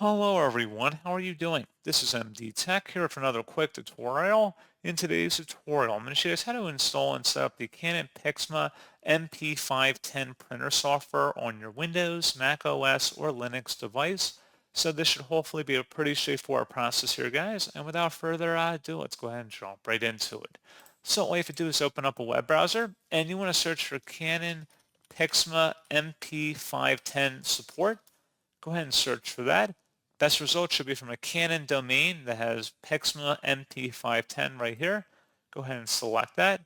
Hello everyone, how are you doing? This is MD Tech here for another quick tutorial. In today's tutorial, I'm going to show you guys how to install and set up the Canon PIXMA MP510 printer software on your Windows, Mac OS, or Linux device. So this should hopefully be a pretty straightforward process here, guys. And without further ado, let's go ahead and jump right into it. So all you have to do is open up a web browser, and you want to search for Canon PIXMA MP510 support. Go ahead and search for that. Best result should be from a Canon domain that has PIXMA MP510 right here. Go ahead and select that.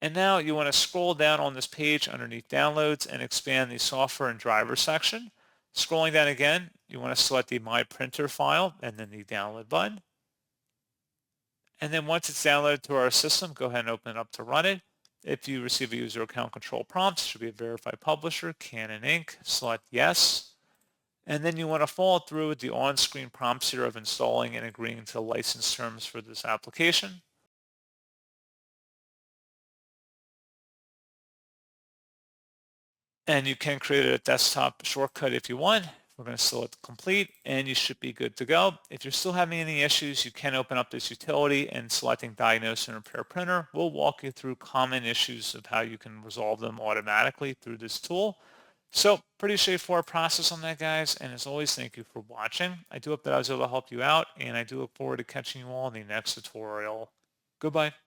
And now you want to scroll down on this page underneath downloads and expand the software and driver section. Scrolling down again, you want to select the My Printer file and then the download button. And then once it's downloaded to our system, go ahead and open it up to run it. If you receive a user account control prompt, it should be a verified publisher, Canon Inc. Select yes. And then you want to follow through with the on-screen prompts here of installing and agreeing to the license terms for this application. And you can create a desktop shortcut if you want. We're going to select complete and you should be good to go. If you're still having any issues, you can open up this utility and selecting diagnose and repair printer. We'll walk you through common issues of how you can resolve them automatically through this tool. So pretty straightforward process on that, guys. And as always, thank you for watching. I do hope that I was able to help you out, and I do look forward to catching you all in the next tutorial. Goodbye.